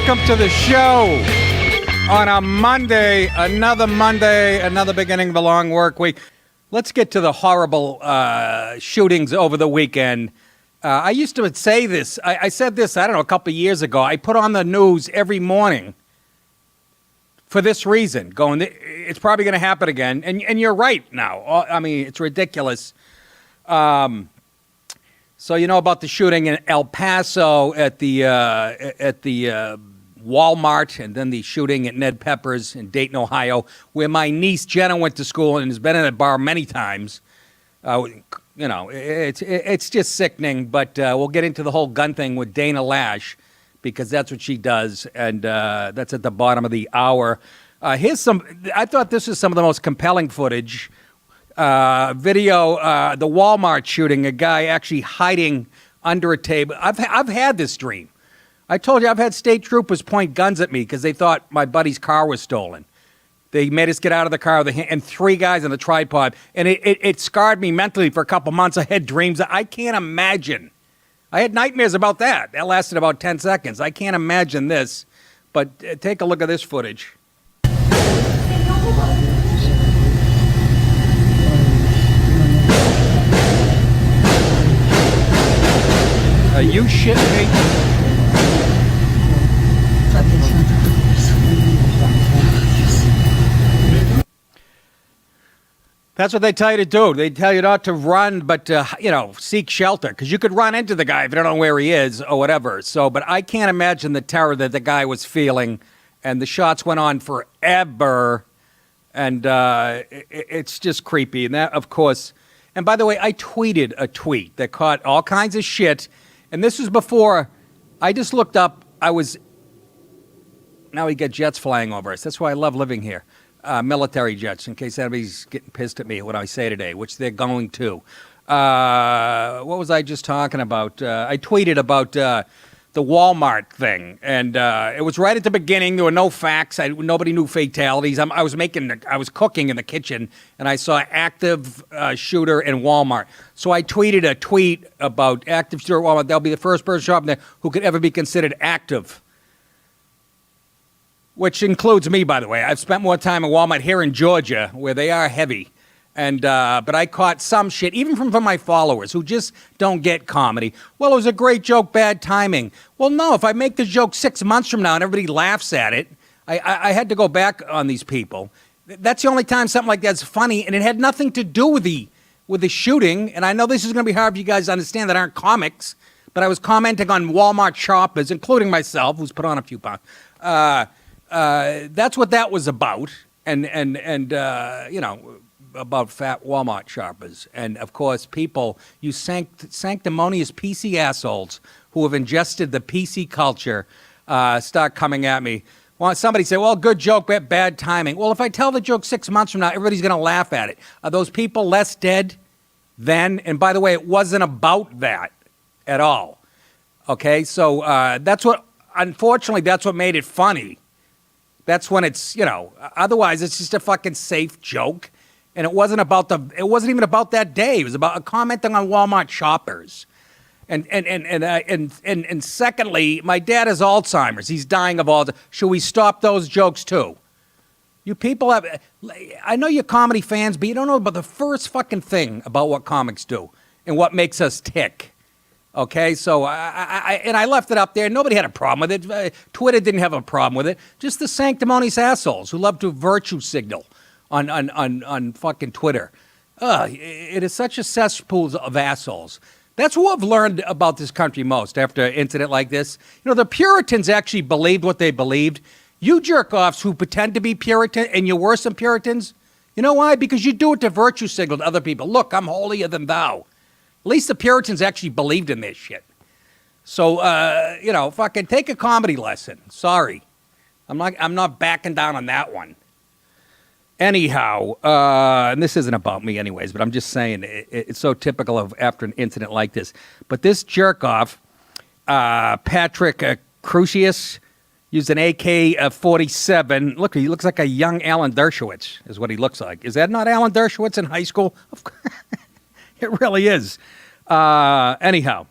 Welcome to the show on a Monday, another beginning of a long work week. Let's get to the horrible shootings over the weekend. I used to say this. I said this, I don't know, a couple of years ago. I put on the news every morning for this reason, going, it's probably going to happen again. And you're right now. I mean, it's ridiculous. So you know about the shooting in El Paso at the Walmart, and then the shooting at Ned Pepper's in Dayton, Ohio, where my niece Jenna went to school and has been in a bar many times. You know, it's just sickening. But we'll get into the whole gun thing with Dana Loesch, because that's what she does, and that's at the bottom of the hour. Here's some. I thought this was some of the most compelling footage. Video, the Walmart shooting, a guy actually hiding under a table. I've had this dream. I told you I've had state troopers point guns at me because they thought my buddy's car was stolen. They made us get out of the car and three guys on the tripod. And it scarred me mentally for a couple months. I had dreams that I can't imagine. I had nightmares about that. That lasted about 10 seconds. I can't imagine this. But take a look at this footage. Are you shitting me? That's what they tell you to do. They tell you not to run, but you know, seek shelter, because you could run into the guy if you don't know where he is or whatever. So, but I can't imagine the terror that the guy was feeling, and the shots went on forever, and it's just creepy. And that, of course, and by the way, I tweeted a tweet that caught all kinds of shit, and this was before I just looked up. Now we get jets flying over us. That's why I love living here. Military jets, in case anybody's getting pissed at me what I say today, which they're going to. What was I just talking about? I tweeted about the Walmart thing, and it was right at the beginning. There were no facts. Nobody knew fatalities. I was cooking in the kitchen, and I saw active shooter in Walmart. So I tweeted a tweet about active shooter at Walmart. That'll be the first person shopping there who could ever be considered active. Which includes me, by the way. I've spent more time at Walmart here in Georgia, where they are heavy. And but I caught some shit, even from my followers, who just don't get comedy. Well, it was a great joke, bad timing. Well, no, if I make the joke 6 months from now and everybody laughs at it, I had to go back on these people. That's the only time something like that's funny, and it had nothing to do with the shooting. And I know this is going to be hard for you guys to understand that aren't comics, but I was commenting on Walmart shoppers, including myself, who's put on a few pounds. That's what that was about, and you know, about fat Walmart shoppers, and of course, people, you sanctimonious PC assholes who have ingested the PC culture, start coming at me. Well, somebody say, "Well, good joke, bad timing." Well, if I tell the joke 6 months from now, everybody's going to laugh at it. Are those people less dead then? And by the way, it wasn't about that at all. Okay, so unfortunately, that's what made it funny. That's when it's, you know, otherwise it's just a fucking safe joke. And it wasn't even about that day. It was about commenting on Walmart shoppers. And secondly, my dad has Alzheimer's. He's dying of Alzheimer's. Should we stop those jokes too? You people I know you're comedy fans, but you don't know about the first fucking thing about what comics do and what makes us tick. Okay, so I left it up there. Nobody had a problem with it. Twitter didn't have a problem with it. Just the sanctimonious assholes who love to virtue signal on fucking Twitter. It is such a cesspool of assholes. That's what I've learned about this country most after an incident like this. You know, the Puritans actually believed what they believed. You jerk-offs who pretend to be Puritan and you're worse than Puritans, you know why? Because you do it to virtue signal to other people. Look, I'm holier than thou. At least the Puritans actually believed in this shit. So, you know, fucking take a comedy lesson. Sorry. I'm not backing down on that one. Anyhow, and this isn't about me anyways, but I'm just saying it's so typical of after an incident like this. But this jerk-off, Patrick Crucius, used an AK-47. Look, he looks like a young Alan Dershowitz is what he looks like. Is that not Alan Dershowitz in high school? Of course. It really is. Anyhow,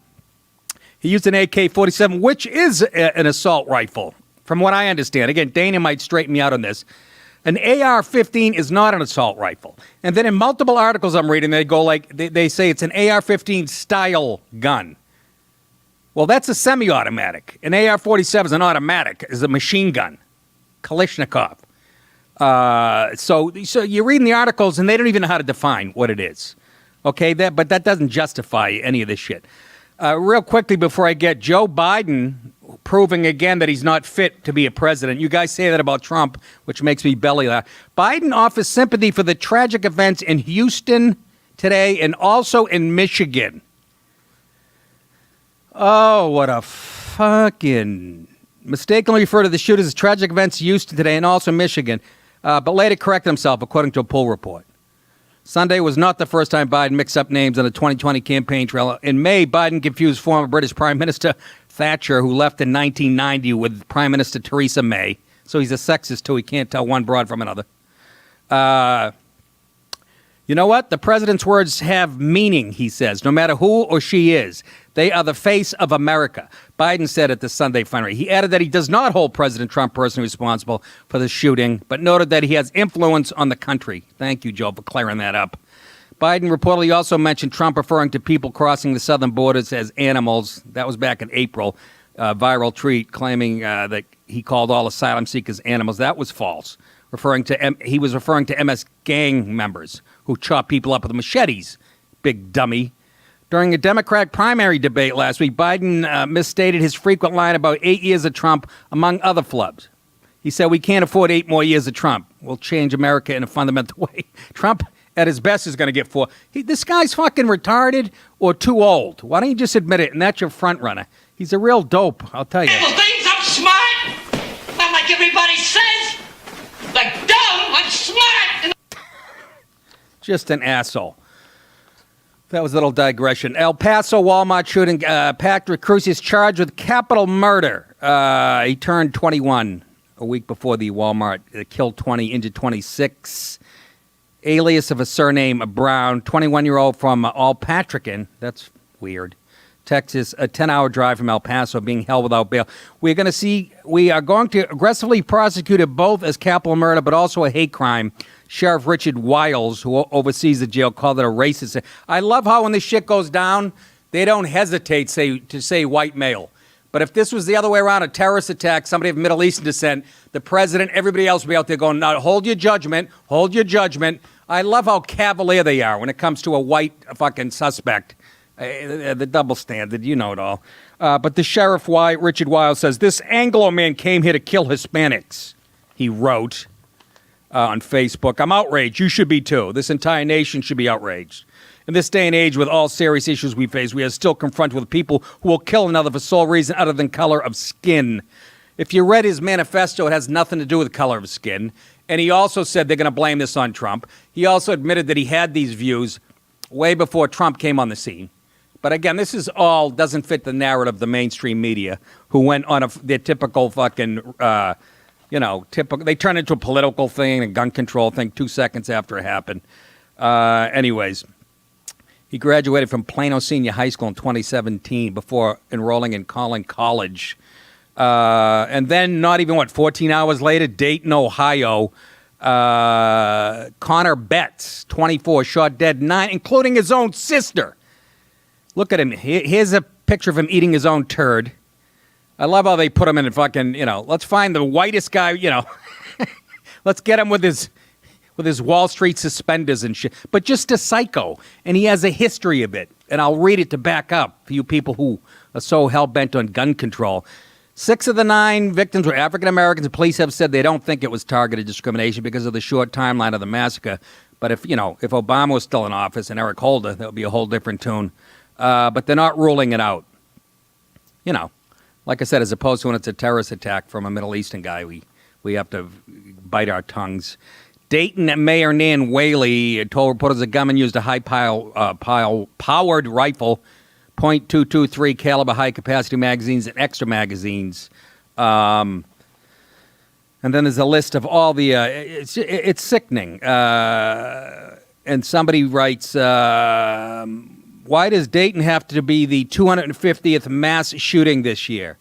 he used an AK-47, which is an assault rifle. from what I understand. Again, Dana might straighten me out on this. An AR-15 is not an assault rifle. And then in multiple articles I'm reading, they go like, they say it's an AR-15 style gun. Well, that's a semi-automatic. An AR-47 is an automatic, is a machine gun. Kalashnikov. So you're reading the articles, and they don't even know how to define what it is. Okay, but that doesn't justify any of this shit. Real quickly before I get Joe Biden proving again that he's not fit to be a president. You guys say that about Trump, which makes me belly laugh. Biden offers sympathy for the tragic events in Houston today and also in Michigan. Oh, what a fucking... Mistakenly referred to the shooters as tragic events in Houston today and also Michigan, but later corrected himself, according to a poll report. Sunday was not the first time Biden mixed up names on the 2020 campaign trail. In May, Biden confused former British Prime Minister Thatcher, who left in 1990, with Prime Minister Theresa May. So he's a sexist, too. He can't tell one broad from another. You know what? The president's words have meaning, he says, no matter who or she is. They are the face of America, Biden said at the Sunday fundraiser. He added that he does not hold President Trump personally responsible for the shooting, but noted that he has influence on the country. Thank you, Joe, for clearing that up. Biden reportedly also mentioned Trump referring to people crossing the southern borders as animals. That was back in April. Viral tweet claiming that he called all asylum seekers animals. That was false. He was referring to MS gang members who chop people up with machetes. Big dummy. During a Democratic primary debate last week, Biden misstated his frequent line about 8 years of Trump, among other flubs. He said, "We can't afford 8 more years of Trump. We'll change America in a fundamental way." Trump, at his best, is going to get 4. This guy's fucking retarded or too old. Why don't you just admit it? And that's your front runner. He's a real dope, I'll tell you. People think I'm smart. Not like everybody says. Like dumb, I'm smart. Just an asshole. That was a little digression. El Paso Walmart shooting. Patrick Cruz is charged with capital murder. He turned 21 a week before the Walmart killed 20, injured 26. Alias of a surname Brown, 21-year-old from Alpatrican. That's weird. Texas, a 10-hour drive from El Paso, being held without bail. We are going to aggressively prosecute it both as capital murder, but also a hate crime. Sheriff Richard Wiles, who oversees the jail, called it a racist. I love how when this shit goes down, they don't hesitate to say white male. But if this was the other way around, a terrorist attack, somebody of Middle Eastern descent, the president, everybody else would be out there going, "Now hold your judgment, hold your judgment." I love how cavalier they are when it comes to a white fucking suspect. The double standard, you know it all. But the sheriff, Richard Wiles, says, "This Anglo man came here to kill Hispanics," he wrote on Facebook. "I'm outraged. You should be too. This entire nation should be outraged. In this day and age, with all serious issues we face, we are still confronted with people who will kill another for sole reason other than color of skin." If you read his manifesto, it has nothing to do with color of skin. And he also said they're going to blame this on Trump. He also admitted that he had these views way before Trump came on the scene. But again, this is all doesn't fit the narrative of the mainstream media, who went on their typical fucking, they turned into a political thing, a gun control thing 2 seconds after it happened. Anyways, he graduated from Plano Senior High School in 2017 before enrolling in College. And then not even, 14 hours later, Dayton, Ohio, Connor Betts, 24, shot dead, 9, including his own sister. Look at him. Here's a picture of him eating his own turd. I love how they put him in a fucking, let's find the whitest guy, let's get him with his Wall Street suspenders and shit. But just a psycho. And he has a history of it. And I'll read it to back up for you people who are so hell-bent on gun control. 6 of the 9 victims were African Americans. The police have said they don't think it was targeted discrimination because of the short timeline of the massacre. But if Obama was still in office and Eric Holder, that would be a whole different tune. But they're not ruling it out. Like I said, as opposed to when it's a terrorist attack from a Middle Eastern guy, we have to bite our tongues. Dayton Mayor Nan Whaley told reporters a gunman used a high-powered rifle, .223 caliber high-capacity magazines and extra magazines. And then there's a list of all the... it's sickening. And somebody writes... why does Dayton have to be the 250th mass shooting this year?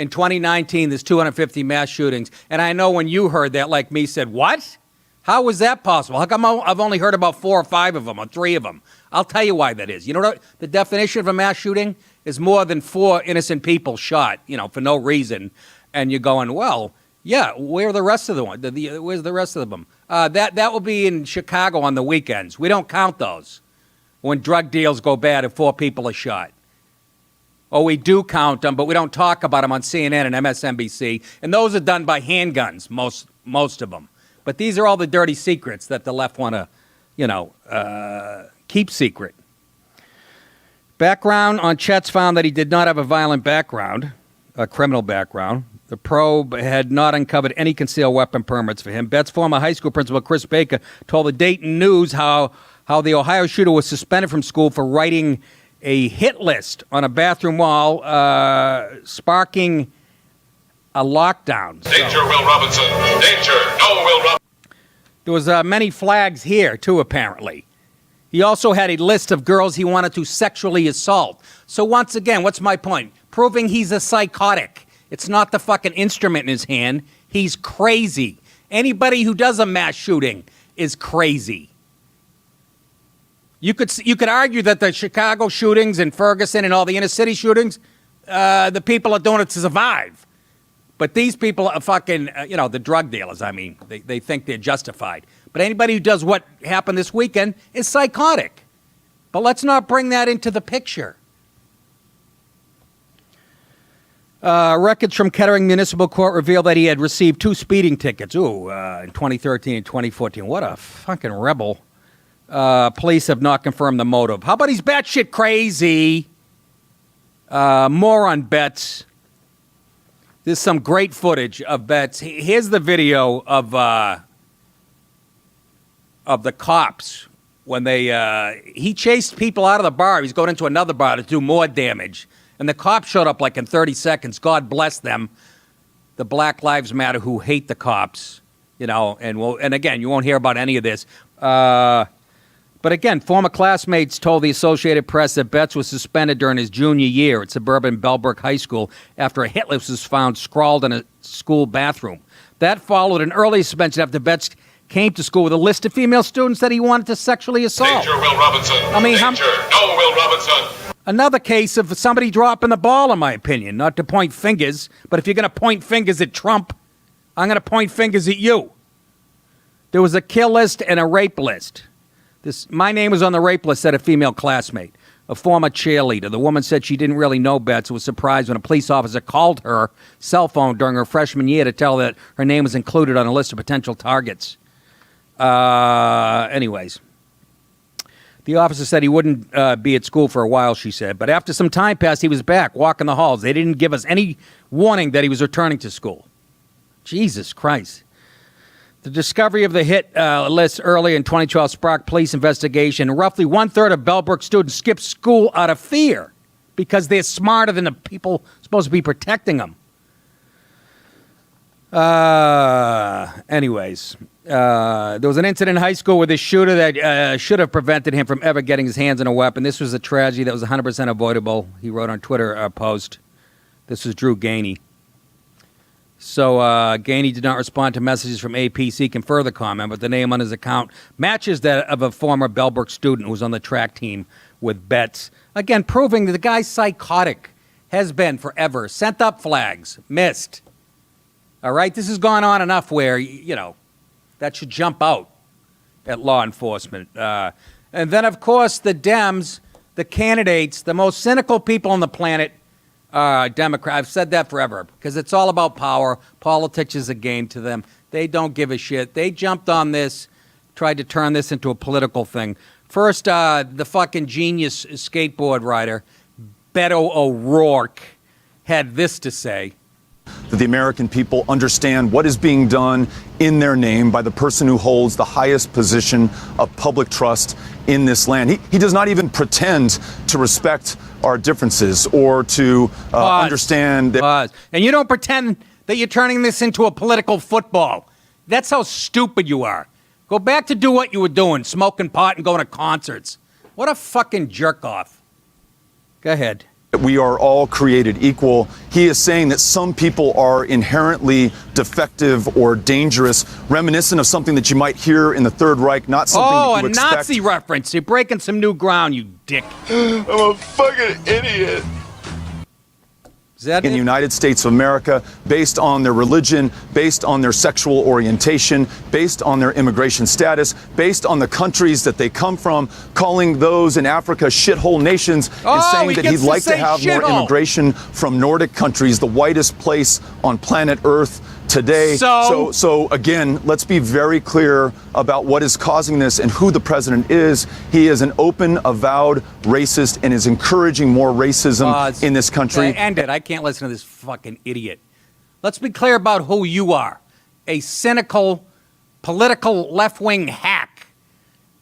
in 2019, there's 250 mass shootings. And I know when you heard that, like me, said, what? How was that possible? How come I've only heard about 4 or 5 of them or 3 of them? I'll tell you why that is. You know what the definition of a mass shooting is? More than 4 innocent people shot, for no reason. And you're going, well, yeah, where are the rest of the one? Where's the rest of them? That will be in Chicago on the weekends. We don't count those when drug deals go bad and 4 people are shot. Or we do count them, but we don't talk about them on CNN and MSNBC. And those are done by handguns, most of them. But these are all the dirty secrets that the left want to, keep secret. Background on Chet's found that he did not have a violent background, a criminal background. The probe had not uncovered any concealed weapon permits for him. Betts' former high school principal, Chris Baker, told the Dayton News how the Ohio shooter was suspended from school for writing a hit list on a bathroom wall, sparking a lockdown. Danger, Will Robinson. Danger. No, Will Robinson. There was many flags here, too, apparently. He also had a list of girls he wanted to sexually assault. So once again, what's my point? Proving he's a psychotic. It's not the fucking instrument in his hand. He's crazy. Anybody who does a mass shooting is crazy. You could argue that the Chicago shootings and Ferguson and all the inner city shootings, the people are doing it to survive. But these people are fucking, the drug dealers, they think they're justified. But anybody who does what happened this weekend is psychotic. But let's not bring that into the picture. Records from Kettering Municipal Court reveal that he had received 2 speeding tickets, in 2013 and 2014. What a fucking rebel. Police have not confirmed the motive. How about he's batshit crazy? More on Betts. There's some great footage of Betts. Here's the video of the cops when he chased people out of the bar. He's going into another bar to do more damage. And the cops showed up like in 30 seconds. God bless them. The Black Lives Matter who hate the cops, and again, you won't hear about any of this. But again, former classmates told the Associated Press that Betts was suspended during his junior year at suburban Bellbrook High School after a hit list was found scrawled in a school bathroom. That followed an early suspension after Betts came to school with a list of female students that he wanted to sexually assault. Danger, Will Robinson. Danger. No, Will Robinson. Another case of somebody dropping the ball, in my opinion. Not to point fingers, but if you're going to point fingers at Trump, I'm going to point fingers at you. There was a kill list and a rape list. My name was on the rape list, said a female classmate, a former cheerleader. The woman said she didn't really know Betts and was surprised when a police officer called her cell phone during her freshman year to tell her that her name was included on a list of potential targets. Anyways. The officer said he wouldn't be at school for a while, she said. But after some time passed, he was back, walking the halls. They didn't give us any warning that he was returning to school. Jesus Christ. The discovery of the hit list early in 2012 sparked police investigation. Roughly 1/3 of Bellbrook students skipped school out of fear because they're smarter than the people supposed to be protecting them. Anyways, there was an incident in high school with a shooter that should have prevented him from ever getting his hands on a weapon. This was a tragedy that was 100% avoidable. He wrote on Twitter post. This was Drew Gainey. So Gainey did not respond to messages from AP seeking further comment, but the name on his account matches that of a former Bellbrook student who was on the track team with Betts. Again, proving that the guy's psychotic, has been forever. Sent up flags, missed. All right, this has gone on enough where, that should jump out at law enforcement. And then, of course, the Dems, the candidates, the most cynical people on the planet, Democrat. I've said that forever because it's all about power. Politics is a game to them. They don't give a shit. They jumped on this, tried to turn this into a political thing. First, the fucking genius skateboard rider, Beto O'Rourke, had this to say. That the American people understand what is being done in their name by the person who holds the highest position of public trust in this land. He does not even pretend to respect our differences or to understand that. Pause. And you don't pretend that you're turning this into a political football. That's how stupid you are. Go back to do what you were doing, smoking pot and going to concerts. What a fucking jerk off. Go ahead. We are all created equal. He is saying that some people are inherently defective or dangerous, reminiscent of something that you might hear in the Third Reich, not something that you a expect. Nazi reference. You're breaking some new ground, you dick. I'm a fucking idiot. Is that in the United States of America, based on their religion, based on their sexual orientation, based on their immigration status, based on the countries that they come from, calling those in Africa shithole nations, and saying that he'd like to have more immigration from Nordic countries, the whitest place on planet Earth today. So again, let's be very clear about what is causing this and who the president is. He is an open, avowed racist and is encouraging more racism in this country. End it. I can't listen to this fucking idiot. Let's be clear about who you are. A cynical, political left-wing hack.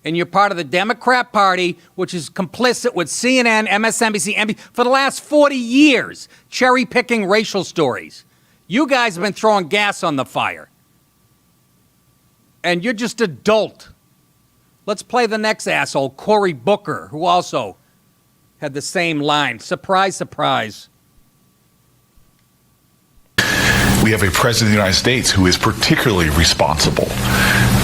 And you're part of the Democrat Party, which is complicit with CNN, MSNBC, NBC, for the last 40 years, cherry-picking racial stories. You guys have been throwing gas on the fire. And you're just a dolt. Let's play the next asshole, Cory Booker, who also had the same line. Surprise, surprise. We have a president of the United States who is particularly responsible.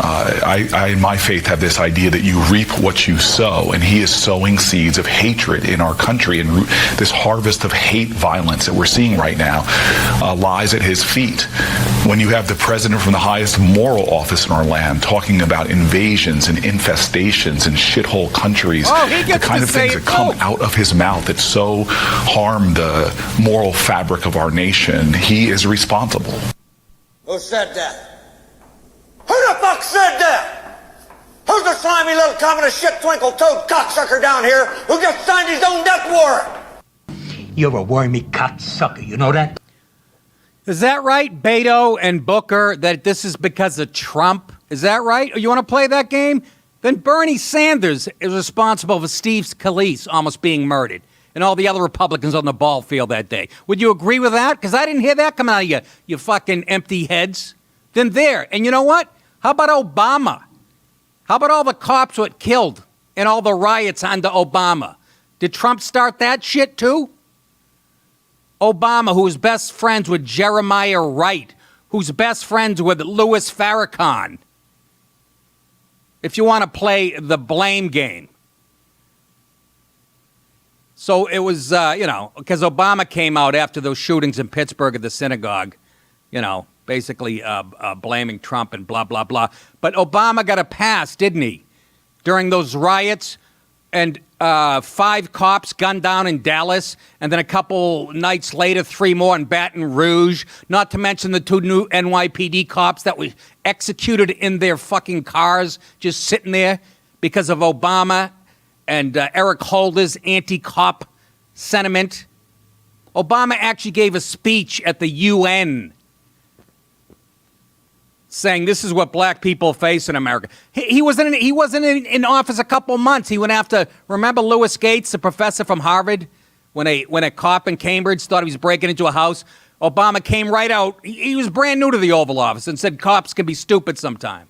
I, in my faith, have this idea that you reap what you sow, and he is sowing seeds of hatred in our country, and this harvest of hate violence that we're seeing right now lies at his feet. When you have the president from the highest moral office in our land talking about invasions and infestations and shithole countries, the kind of things that come out of his mouth that so harm the moral fabric of our nation, he is responsible. Who said that? Who the fuck said that? Who's the slimy little communist shit twinkle-toed cocksucker down here who just signed his own death warrant? You're a wormy cocksucker, you know that? Is that right, Beto and Booker, that this is because of Trump? Is that right? You want to play that game? Then Bernie Sanders is responsible for Steve Scalise almost being murdered and all the other Republicans on the ball field that day. Would you agree with that? Because I didn't hear that coming out of you fucking empty heads. Then there. And you know what? How about Obama? How about all the cops who got killed and all the riots under Obama? Did Trump start that shit too? Obama, who was best friends with Jeremiah Wright, who's best friends with Louis Farrakhan. If you want to play the blame game. So it was, because Obama came out after those shootings in Pittsburgh at the synagogue, basically blaming Trump and blah, blah, blah. But Obama got a pass, didn't he? During those riots, and 5 cops gunned down in Dallas, and then a couple nights later, 3 more in Baton Rouge, not to mention the 2 new NYPD cops that were executed in their fucking cars, just sitting there because of Obama and Eric Holder's anti-cop sentiment. Obama actually gave a speech at the UN saying this is what black people face in America. He wasn't in office a couple months. He went after, remember Lewis Gates, the professor from Harvard, when a cop in Cambridge thought he was breaking into a house? Obama came right out. He was brand new to the Oval Office and said cops can be stupid sometime.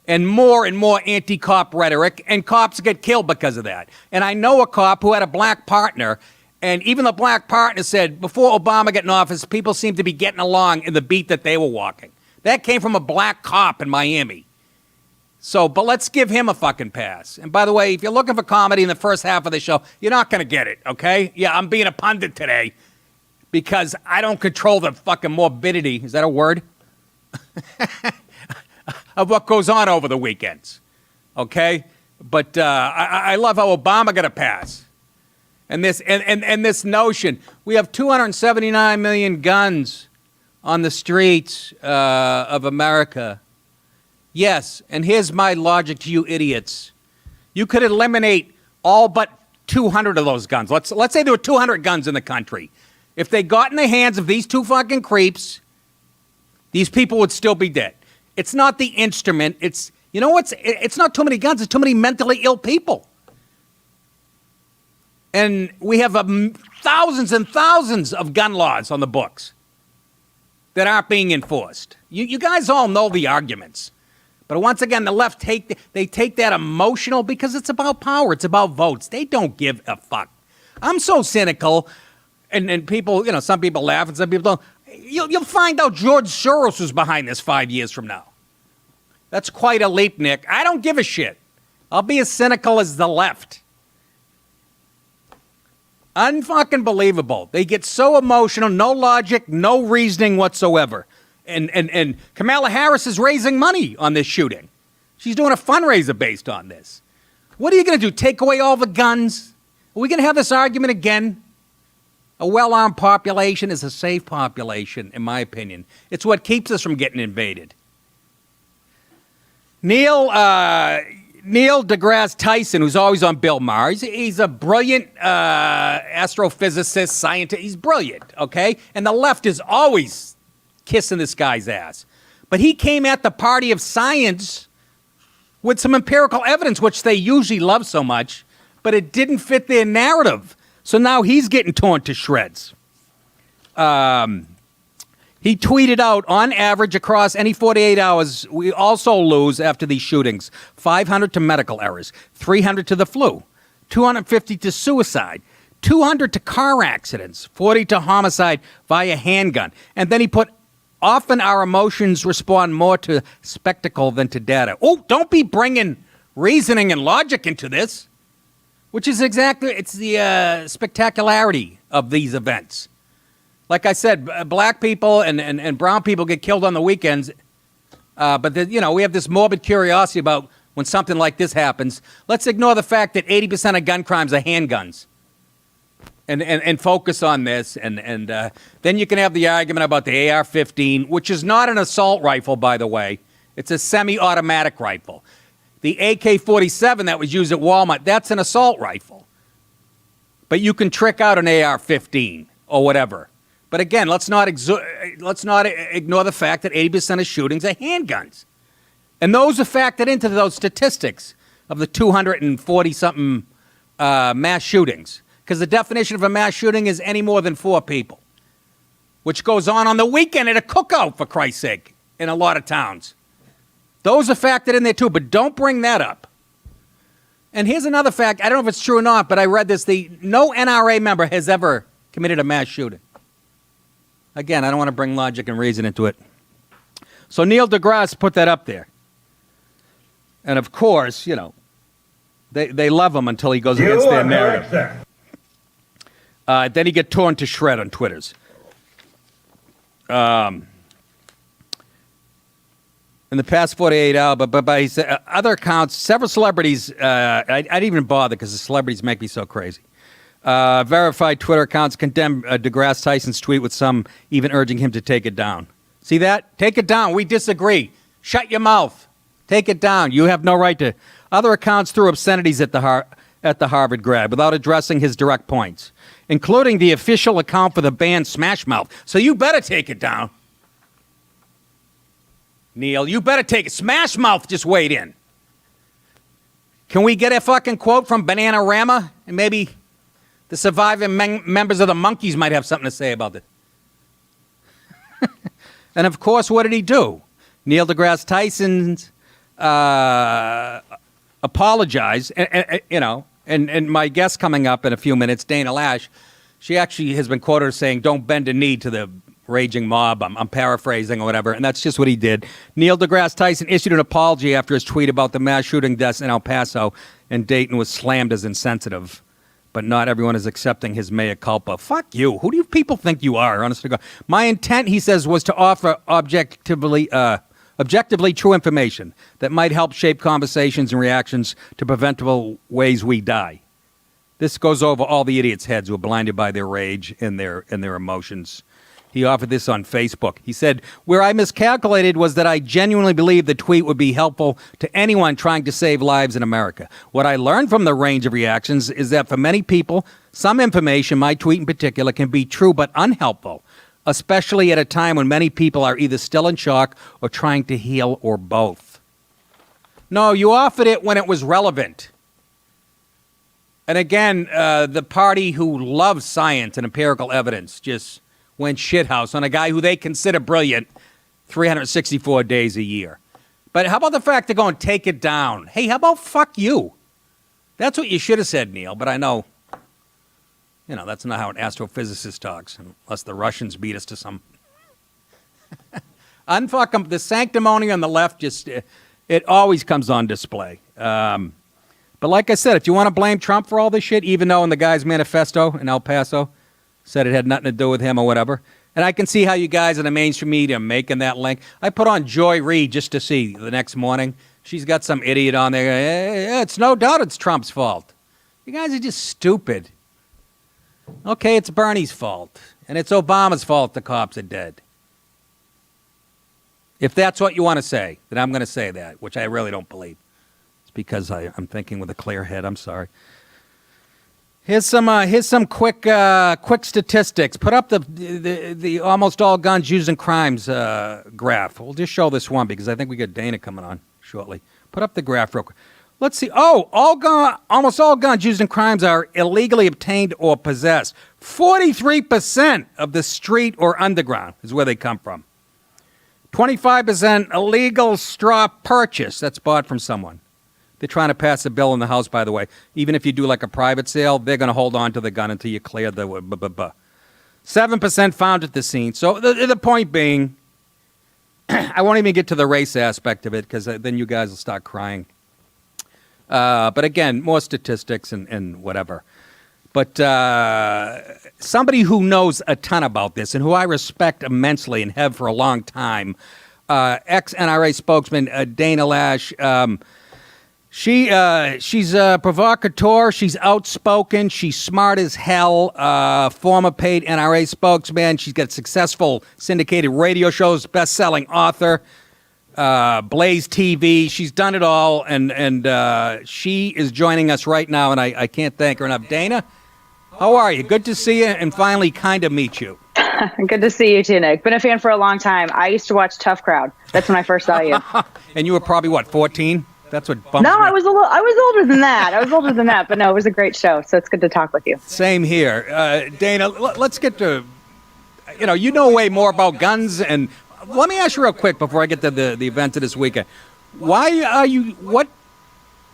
And more anti-cop rhetoric, and cops get killed because of that. And I know a cop who had a black partner, and even the black partner said before Obama got in office, people seemed to be getting along in the beat that they were walking. That came from a black cop in Miami. So, but let's give him a fucking pass. And by the way, if you're looking for comedy in the first half of the show, you're not going to get it, okay? Yeah, I'm being a pundit today because I don't control the fucking morbidity, is that a word? Of what goes on over the weekends, okay? But I love how Obama got a pass. And this notion, we have 279 million guns on the streets of America. Yes, and here's my logic to you idiots. You could eliminate all but 200 of those guns. Let's say there were 200 guns in the country. If they got in the hands of these 2 fucking creeps, these people would still be dead. It's not the instrument. It's not too many guns. It's too many mentally ill people. And we have thousands and thousands of gun laws on the books that aren't being enforced. You guys all know the arguments. But once again, the left take that emotional because it's about power. It's about votes. They don't give a fuck. I'm so cynical, and people, some people laugh and some people don't. You'll find out George Soros was behind this 5 years from now. That's quite a leap, Nick. I don't give a shit. I'll be as cynical as the left. Unfucking believable. They get so emotional, no logic, no reasoning whatsoever. And Kamala Harris is raising money on this shooting. She's doing a fundraiser based on this. What are you going to do, take away all the guns? Are we going to have this argument again? A well-armed population is a safe population, in my opinion. It's what keeps us from getting invaded. Neil deGrasse Tyson, who's always on Bill Maher, he's a brilliant astrophysicist, scientist. He's brilliant, okay? And the left is always kissing this guy's ass. But he came at the party of science with some empirical evidence, which they usually love so much, but it didn't fit their narrative. So now he's getting torn to shreds. He tweeted out, on average, across any 48 hours, we also lose after these shootings 500 to medical errors, 300 to the flu, 250 to suicide, 200 to car accidents, 40 to homicide via handgun. And then he put, often our emotions respond more to spectacle than to data. Oh, don't be bringing reasoning and logic into this, which is exactly, it's the spectacularity of these events. Like I said, black people and brown people get killed on the weekends, but we have this morbid curiosity about when something like this happens. Let's ignore the fact that 80% of gun crimes are handguns, and focus on this. And then you can have the argument about the AR-15, which is not an assault rifle, by the way. It's a semi-automatic rifle. The AK-47 that was used at Walmart, that's an assault rifle. But you can trick out an AR-15 or whatever. But again, let's not ignore the fact that 80% of shootings are handguns. And those are factored into those statistics of the 240-something mass shootings. Because the definition of a mass shooting is any more than 4 people, which goes on the weekend at a cookout, for Christ's sake, in a lot of towns. Those are factored in there too, but don't bring that up. And here's another fact. I don't know if it's true or not, but I read this. No NRA member has ever committed a mass shooting. Again, I don't want to bring logic and reason into it. So Neil deGrasse put that up there. And of course, they love him until he goes against their narrative. Then he get torn to shred on Twitters. In the past 48 hours, but by other accounts, several celebrities, I didn't even bother because the celebrities make me so crazy. Verified Twitter accounts condemned deGrasse Tyson's tweet, with some even urging him to take it down. See that? Take it down. We disagree. Shut your mouth. Take it down. You have no right to. Other accounts threw obscenities at the Harvard grad without addressing his direct points, including the official account for the band Smash Mouth. So you better take it down. Neil, you better take it. Smash Mouth just weighed in. Can we get a fucking quote from Bananarama? And maybe the surviving members of the Monkees might have something to say about it. And of course, what did he do? Neil deGrasse Tyson's apologized, and my guest coming up in a few minutes, Dana Loesch, she actually has been quoted as saying, "Don't bend a knee to the raging mob." I'm paraphrasing or whatever, and that's just what he did. Neil deGrasse Tyson issued an apology after his tweet about the mass shooting deaths in El Paso and Dayton was slammed as insensitive. But not everyone is accepting his mea culpa. Fuck you. Who do you people think you are, honest to God? My intent, he says, was to offer objectively true information that might help shape conversations and reactions to preventable ways we die. This goes over all the idiots' heads who are blinded by their rage and their emotions. He offered this on Facebook. He said, "Where I miscalculated was that I genuinely believed the tweet would be helpful to anyone trying to save lives in America. What I learned from the range of reactions is that for many people, some information, my tweet in particular, can be true but unhelpful, especially at a time when many people are either still in shock or trying to heal or both." No, you offered it when it was relevant. And again, the party who loves science and empirical evidence just went shithouse on a guy who they consider brilliant 364 days a year. But how about the fact they're going to take it down? Hey, how about fuck you? That's what you should have said, Neil, but I know You know, that's not how an astrophysicist talks, unless the Russians beat us to some. Unfuck 'em. The sanctimony on the left just, it always comes on display. But like I said, if you want to blame Trump for all this shit, even though in the guy's manifesto in El Paso said it had nothing to do with him or whatever, and I can see how you guys in the mainstream media are making that link. I put on Joy Reid just to see the next morning. She's got some idiot on there. Hey, it's no doubt it's Trump's fault. You guys are just stupid. Okay, it's Bernie's fault. And it's Obama's fault the cops are dead. If that's what you want to say, then I'm going to say that, which I really don't believe. It's because I'm thinking with a clear head. I'm sorry. Here's some quick statistics. Put up the almost all guns used in crimes graph. We'll just show this one because I think we got Dana coming on shortly. Put up the graph real quick. Let's see. Oh, almost all guns used in crimes are illegally obtained or possessed. 43% of the street or underground is where they come from. 25% illegal straw purchase. That's bought from someone. They're trying to pass a bill in the House, by the way. Even if you do like a private sale, they're going to hold on to the gun until you clear the 7% found at the scene. So the point being, I won't even get to the race aspect of it because then you guys will start crying. But again, more statistics and whatever. But somebody who knows a ton about this and who I respect immensely and have for a long time, ex-NRA spokesman Dana Loesch, she's a provocateur. She's outspoken. She's smart as hell. Former paid NRA spokesman. She's got successful syndicated radio shows, best-selling author. Blaze TV. She's done it all, and she is joining us right now, and I can't thank her enough. Dana, how are you? Good to see you and finally kind of meet you. Good to see you too, Nick. Been a fan for a long time. I used to watch Tough Crowd. That's when I first saw you. And you were probably, what, 14? That's what bumps No, me. I was older than that. But no, it was a great show, so it's good to talk with you. Same here. Dana, let's get to, you know way more about guns, and let me ask you real quick before I get to the event of this weekend. What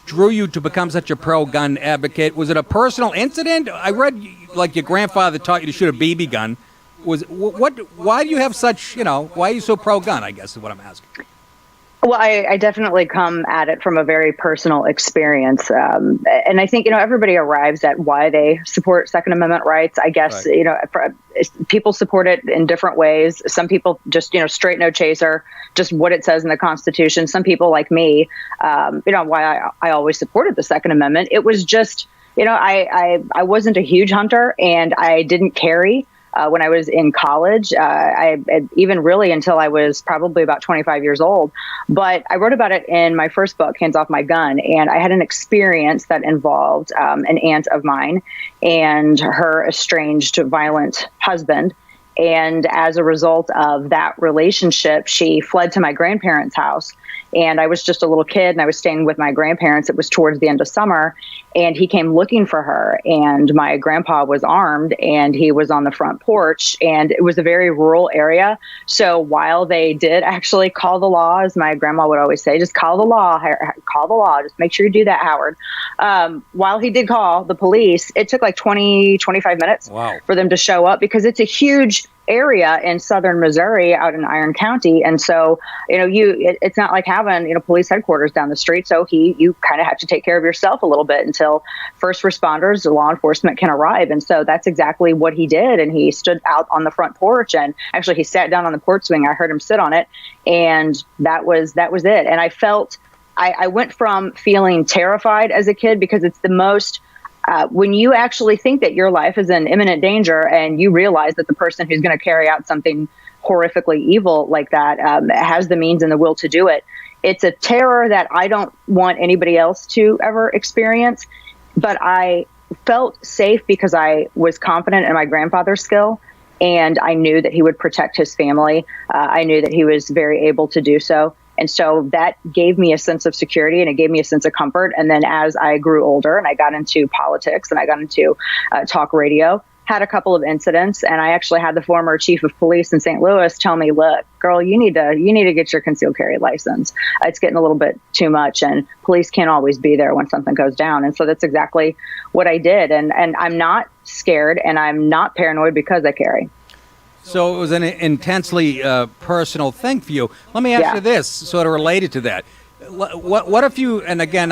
drew you to become such a pro-gun advocate? Was it a personal incident? I read, like, your grandfather taught you to shoot a BB gun. Why do you have such, why are you so pro-gun, I guess, is what I'm asking. Well, I definitely come at it from a very personal experience. And I think, everybody arrives at why they support Second Amendment rights. I guess, right. People support it in different ways. Some people just, straight no chaser, just what it says in the Constitution. Some people like me, why I always supported the Second Amendment. It was just, I wasn't a huge hunter and I didn't carry. When I was in college, I even really until I was probably about 25 years old. But I wrote about it in my first book, Hands Off My Gun. And I had an experience that involved an aunt of mine and her estranged violent husband. And as a result of that relationship, she fled to my grandparents' house. And I was just a little kid and I was staying with my grandparents. It was towards the end of summer and he came looking for her, and my grandpa was armed and he was on the front porch, and it was a very rural area. So while they did actually call the law, as my grandma would always say, just call the law, just make sure you do that, Howard. While he did call the police, it took like 25 minutes for them to show up because it's a huge area in southern Missouri out in Iron County. And so, it's not like having, police headquarters down the street. So you kind of have to take care of yourself a little bit until first responders, law enforcement can arrive. And so that's exactly what he did. And he stood out on the front porch, and actually he sat down on the porch swing. I heard him sit on it, and that was it. And I felt, I went from feeling terrified as a kid because it's the most, when you actually think that your life is in imminent danger and you realize that the person who's going to carry out something horrifically evil like that has the means and the will to do it. It's a terror that I don't want anybody else to ever experience, but I felt safe because I was confident in my grandfather's skill, and I knew that he would protect his family. I knew that he was very able to do so. And so that gave me a sense of security, and it gave me a sense of comfort. And then as I grew older and I got into politics and I got into talk radio, had a couple of incidents, and I actually had the former chief of police in St. Louis tell me, look, girl, you need to get your concealed carry license. It's getting a little bit too much, and police can't always be there when something goes down. And so that's exactly what I did. And I'm not scared, and I'm not paranoid because I carry. So it was an intensely personal thing for you. Let me ask you this, sort of related to that. What if you, and again,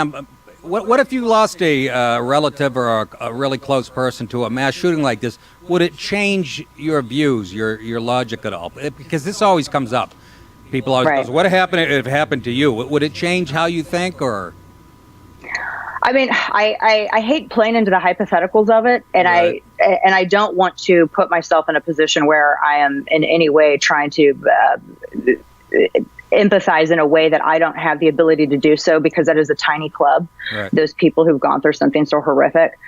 what if you lost a relative or a really close person to a mass shooting like this? Would it change your views, your logic at all? Because this always comes up. People always go, what happened if it happened to you? Would it change how you think, or? I mean, I hate playing into the hypotheticals of it, and I don't want to put myself in a position where I am in any way trying to empathize in a way that I don't have the ability to do so, because that is a tiny club. Right. Those people who've gone through something so horrific.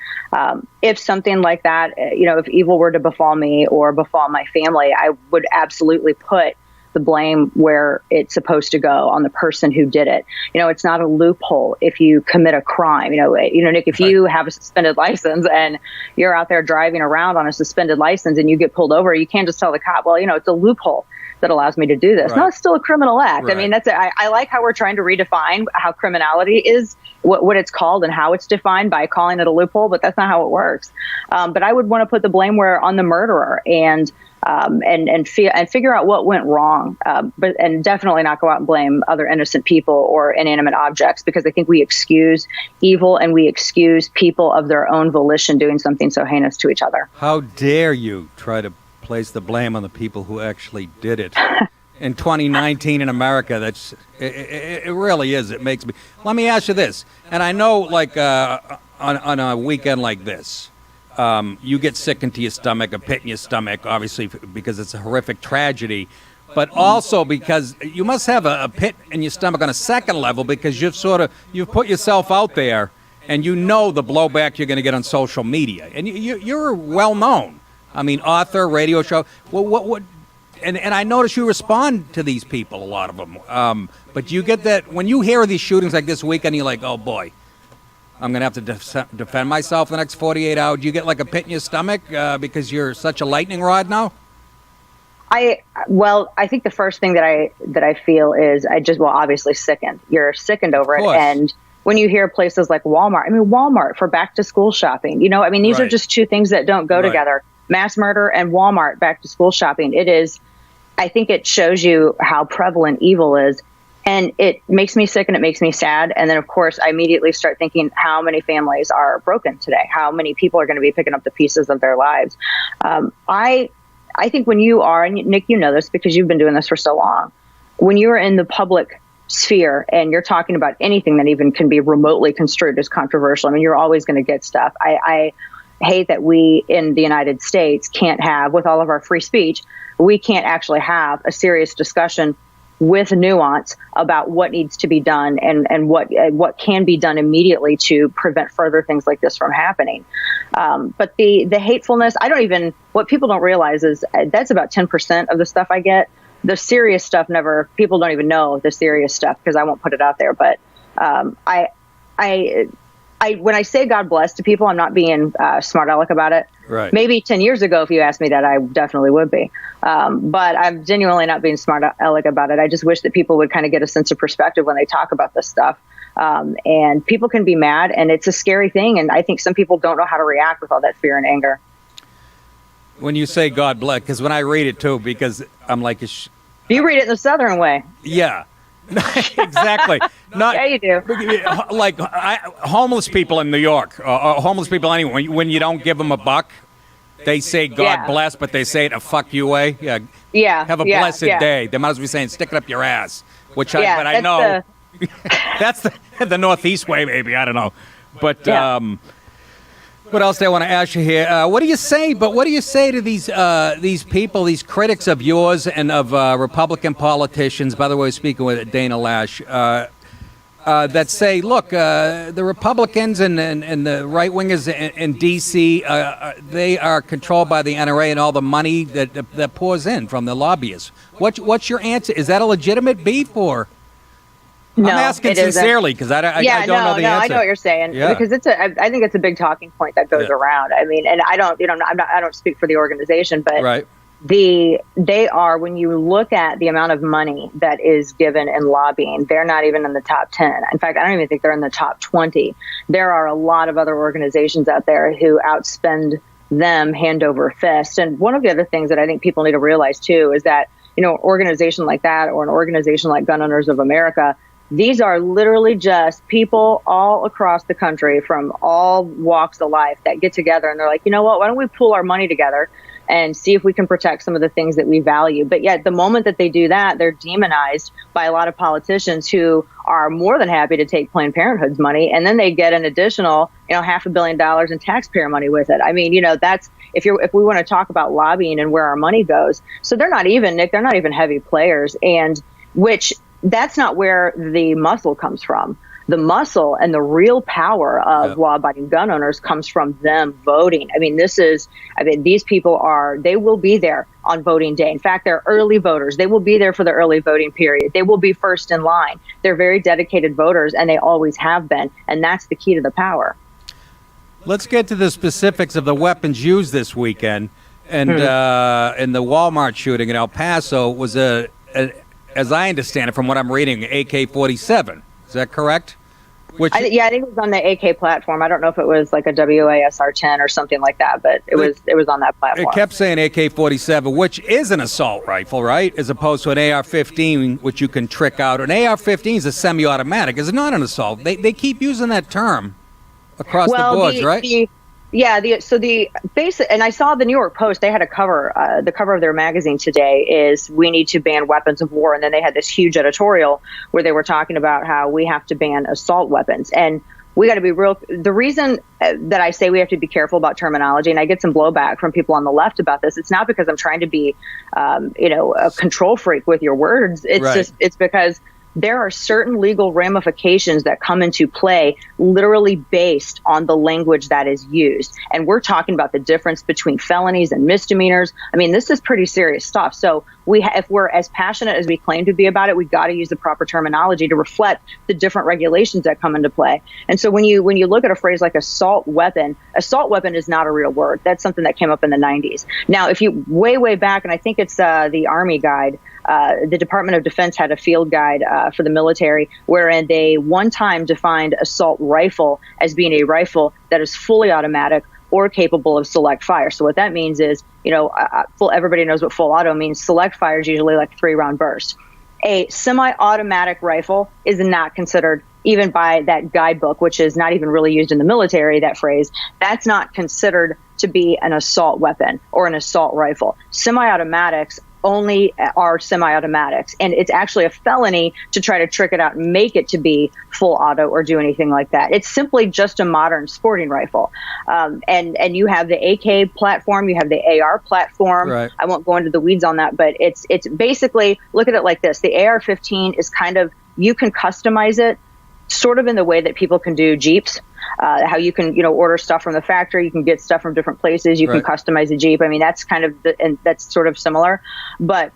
If something like that, if evil were to befall me or befall my family, I would absolutely put the blame where it's supposed to go, on the person who did it. It's not a loophole if you commit a crime. Nick, if you have a suspended license and you're out there driving around on a suspended license and you get pulled over, you can't just tell the cop, well, it's a loophole that allows me to do this. Right. No, it's still a criminal act. Right. I mean, I like how we're trying to redefine how criminality is, what it's called and how it's defined by calling it a loophole, but that's not how it works. But I would want to put the blame where on the murderer and figure out what went wrong, and definitely not go out and blame other innocent people or inanimate objects, because I think we excuse evil and we excuse people of their own volition doing something so heinous to each other. How dare you try to place the blame on the people who actually did it? In 2019 in America, it really is. It makes me. Let me ask you this, and I know, like on a weekend like this, you get sick into your stomach, a pit in your stomach, obviously because it's a horrific tragedy, but also because you must have a pit in your stomach on a second level, because you've put yourself out there, and the blowback you're going to get on social media, and you're well known. I mean, author, radio show. And I notice you respond to these people, a lot of them. But you get that when you hear these shootings like this weekend, you're like, oh boy, I'm going to have to defend myself the next 48 hours. Do you get like a pit in your stomach because you're such a lightning rod now? I think the first thing that I feel is obviously sickened. You're sickened over it. And when you hear places like Walmart for back to school shopping, these are just two things that don't go together. Mass murder and Walmart back to school shopping. I think it shows you how prevalent evil is. And it makes me sick and it makes me sad. And then, of course, I immediately start thinking how many families are broken today, how many people are going to be picking up the pieces of their lives. I think when you are, and Nick, you know this because you've been doing this for so long, when you're in the public sphere and you're talking about anything that even can be remotely construed as controversial, you're always going to get stuff. I hate that we in the United States can't have, with all of our free speech, we can't actually have a serious discussion with nuance about what needs to be done and what can be done immediately to prevent further things like this from happening. But the hatefulness, what people don't realize is that's about 10% of the stuff I get. The serious stuff people don't even know the serious stuff because I won't put it out there. But when I say God bless to people, I'm not being smart aleck about it. Right. Maybe 10 years ago, if you asked me that, I definitely would be. But I'm genuinely not being smart aleck about it. I just wish that people would kind of get a sense of perspective when they talk about this stuff. And people can be mad, and it's a scary thing. And I think some people don't know how to react with all that fear and anger. When you say God bless, because when I read it too, because I'm like, you read it in the Southern way. Yeah. Exactly. Yeah, you do. Like homeless people in New York, or homeless people anyway. When you don't give them $1, they say God bless, but they say it a fuck you way. Yeah. Have a blessed day. They might as well be saying stick it up your ass. I know that's the Northeast way, maybe. I don't know, but. What else do I want to ask you here? What do you say? But what do you say to these people, these critics of yours and of Republican politicians? By the way, speaking with Dana Loesch, that say, look, the Republicans and the right wingers in D.C. They are controlled by the NRA and all the money that pours in from the lobbyists. What's your answer? Is that a legitimate beef or? No, I'm asking sincerely because I don't know the answer. I know what you're saying because I think it's a big talking point that goes around. And I don't speak for the organization, but they are, when you look at the amount of money that is given in lobbying, they're not even in the top 10. In fact, I don't even think they're in the top 20. There are a lot of other organizations out there who outspend them hand over fist. And one of the other things that I think people need to realize too is that, an organization like that, or an organization like Gun Owners of America, these are literally just people all across the country from all walks of life that get together and they're like, you know what, why don't we pool our money together and see if we can protect some of the things that we value. But yet the moment that they do that, they're demonized by a lot of politicians who are more than happy to take Planned Parenthood's money. And then they get an additional, $500 million in taxpayer money with it. I mean, that's if we want to talk about lobbying and where our money goes. So they're not even, Nick, they're not even heavy players, and that's not where the muscle comes from. The muscle and the real power of law-abiding gun owners comes from them voting. I mean, these people they will be there on voting day. In fact, they're early voters. They will be there for the early voting period. They will be first in line. They're very dedicated voters, and they always have been. And that's the key to the power. Let's get to the specifics of the weapons used this weekend. And in the Walmart shooting in El Paso was as I understand it from what I'm reading, AK-47. Is that correct? I think it was on the AK platform. I don't know if it was like a WASR-10 or something like that, but it was on that platform. It kept saying AK-47, which is an assault rifle, right? As opposed to an AR-15, which you can trick out. An AR-15 is a semi-automatic. It's not an assault. They keep using that term across the boards, right? So the basic, and I saw the New York Post, they had a cover, the cover of their magazine today is "We need to ban weapons of war." And then they had this huge editorial where they were talking about how we have to ban assault weapons. And we got to be real. The reason that I say we have to be careful about terminology, and I get some blowback from people on the left about this, it's not because I'm trying to be, a control freak with your words. It's it's because there are certain legal ramifications that come into play literally based on the language that is used. And we're talking about the difference between felonies and misdemeanors. I mean, this is pretty serious stuff. So if we're as passionate as we claim to be about it, we got to use the proper terminology to reflect the different regulations that come into play. And so when you look at a phrase like assault weapon is not a real word. That's something that came up in the 90s. Now, if you way back, and I think it's the Army guide, the Department of Defense had a field guide for the military wherein they one time defined assault rifle as being a rifle that is fully automatic or capable of select fire. So what that means is, everybody knows what full auto means. Select fire is usually like 3-round burst. A semi-automatic rifle is not considered, even by that guidebook, which is not even really used in the military, that phrase, that's not considered to be an assault weapon or an assault rifle. Semi-automatics only are semi-automatics, and it's actually a felony to try to trick it out and make it to be full auto or do anything like that. It's simply just a modern sporting rifle. And you have the AK platform, you have the AR platform. Right. I won't go into the weeds on that, but it's basically, look at it like this. The AR-15 is kind of, you can customize it sort of in the way that people can do Jeeps. How you can, order stuff from the factory, you can get stuff from different places, you can customize a Jeep. I mean, that's kind of, and that's sort of similar, but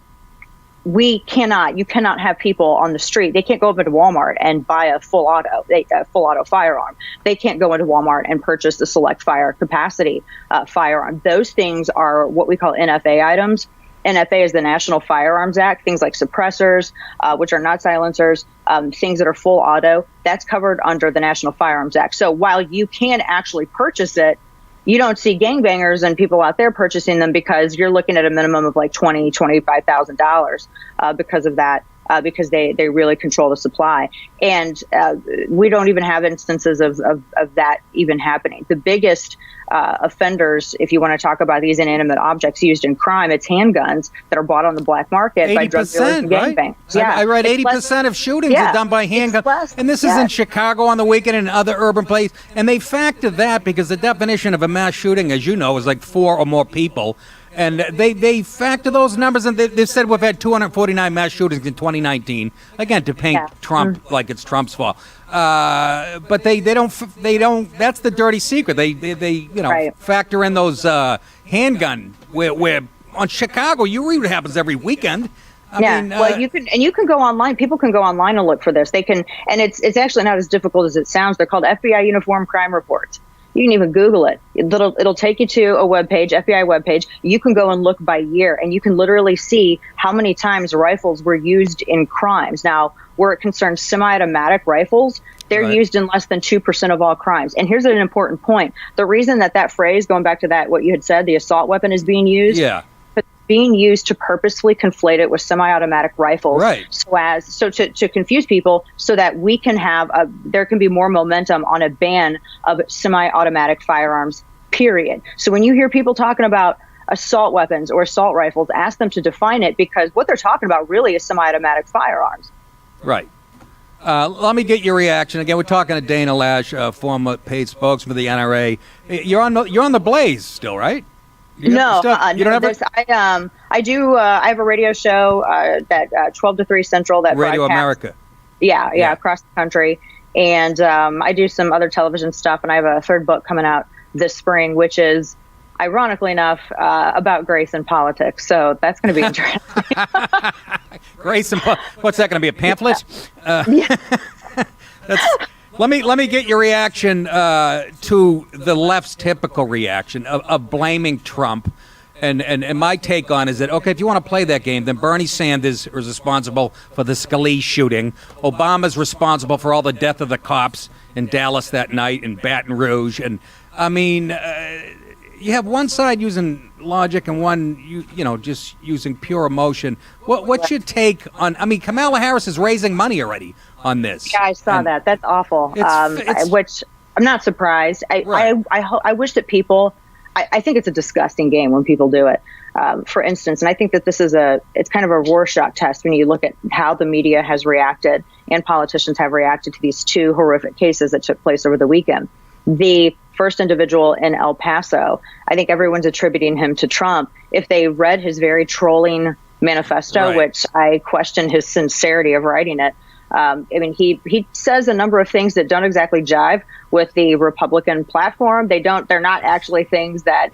you cannot have people on the street. They can't go up into Walmart and buy a full auto firearm. They can't go into Walmart and purchase the select fire capacity firearm. Those things are what we call NFA items. NFA is the National Firearms Act, things like suppressors, which are not silencers, things that are full auto, that's covered under the National Firearms Act. So while you can actually purchase it, you don't see gangbangers and people out there purchasing them because you're looking at a minimum of like $25,000 because of that. Because they really control the supply. And we don't even have instances of that even happening. The biggest offenders, if you want to talk about these inanimate objects used in crime, it's handguns that are bought on the black market by drug dealers and gangbangs. Yeah, I read 80% of shootings are done by handguns. And this is in Chicago on the weekend and in other urban places. And they factor that because the definition of a mass shooting, as you know, is like 4 or more people. And they factor those numbers, and they said we've had 249 mass shootings in 2019. Again, to paint Trump like it's Trump's fault. But they don't. That's the dirty secret. They factor in those handgun. Where on Chicago, you read what happens every weekend. I mean, you can go online. People can go online and look for this. They can, and it's actually not as difficult as it sounds. They're called FBI Uniform Crime Reports. You can even Google it. It'll take you to a webpage, FBI webpage. You can go and look by year, and you can literally see how many times rifles were used in crimes. Now, where it concerns semi-automatic rifles, they're used in less than 2% of all crimes. And here's an important point. The reason that phrase, going back to that, what you had said, the assault weapon is being used, being used to purposefully conflate it with semi-automatic rifles, so to confuse people, so that we can have there can be more momentum on a ban of semi-automatic firearms, period. So when you hear people talking about assault weapons or assault rifles, ask them to define it, because what they're talking about really is semi-automatic firearms. Right. Let me get your reaction. Again, we're talking to Dana Loesch, former paid spokesman of the NRA. You're on the Blaze still, right? I have a radio show that 12 to 3 Central that Radio America. Yeah, across the country. And I do some other television stuff, and I have a third book coming out this spring, which is, ironically enough, about grace and politics. So that's going to be interesting. Grace and what's that going to be, a pamphlet? Let me get your reaction to the left's typical reaction of blaming Trump. And my take on is that, okay, if you want to play that game, then Bernie Sanders is responsible for the Scalise shooting. Obama's responsible for all the death of the cops in Dallas that night, in Baton Rouge. And, I mean, you have one side using logic and one, just using pure emotion. What's your take on, I mean, Kamala Harris is raising money already on this. Yeah, I saw that. That's awful. Which I'm not surprised. I wish that people, I think it's a disgusting game when people do it. For instance, and I think that it's kind of a Rorschach test when you look at how the media has reacted and politicians have reacted to these two horrific cases that took place over the weekend. The first individual in El Paso, I think everyone's attributing him to Trump. If they read his very trolling manifesto, which I question his sincerity of writing it, I mean, he says a number of things that don't exactly jive with the Republican platform. They're not actually things that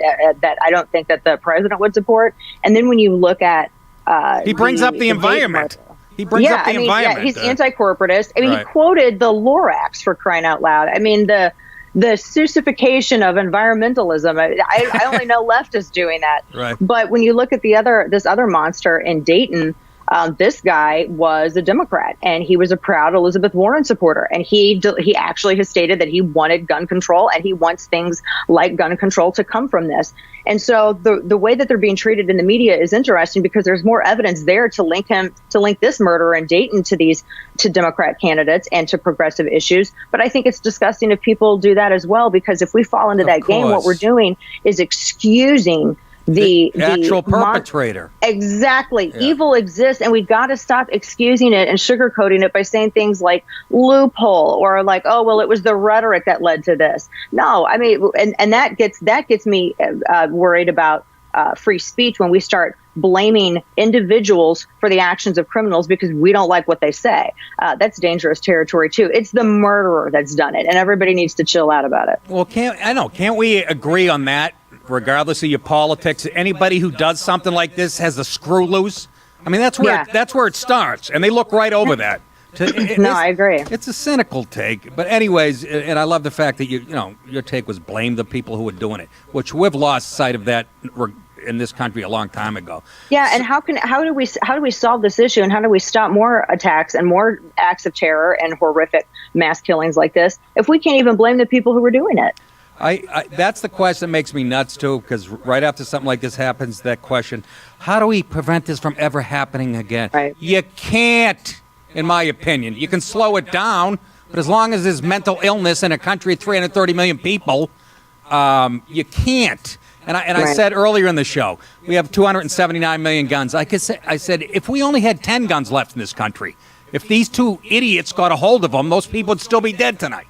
I don't think that the president would support. And then when you look at he brings up the environment. He brings up the environment. Yeah, he's anti-corporatist. I mean, he quoted the Lorax, for crying out loud. I mean, the Seussification of environmentalism. I only know leftists doing that. Right. But when you look at this other monster in Dayton, this guy was a Democrat, and he was a proud Elizabeth Warren supporter. And he actually has stated that he wanted gun control, and he wants things like gun control to come from this. And so the way that they're being treated in the media is interesting, because there's more evidence there to link this murderer in Dayton to Democrat candidates and to progressive issues. But I think it's disgusting if people do that as well, because if we fall into that game, what we're doing is excusing the actual perpetrator. Exactly. Yeah. Evil exists, and we've got to stop excusing it and sugarcoating it by saying things like loophole, or like, oh, well, it was the rhetoric that led to this. No, I mean, and that gets me worried about free speech, when we start blaming individuals for the actions of criminals because we don't like what they say. That's dangerous territory too. It's the murderer that's done it, and everybody needs to chill out about it. Well, can't we agree on that? Regardless of your politics, anybody who does something like this has the screw loose. I mean, that's where it starts, and they look right over that. I agree. It's a cynical take, but anyways, and I love the fact that your take was blame the people who were doing it, which we've lost sight of that in this country a long time ago. Yeah, and how do we solve this issue, and how do we stop more attacks and more acts of terror and horrific mass killings like this if we can't even blame the people who were doing it? That's the question that makes me nuts, too, because right after something like this happens, that question, how do we prevent this from ever happening again? Right. You can't, in my opinion. You can slow it down, but as long as there's mental illness in a country of 330 million people, you can't. And I said earlier in the show, we have 279 million guns. I said, if we only had 10 guns left in this country, if these two idiots got a hold of them, those people would still be dead tonight.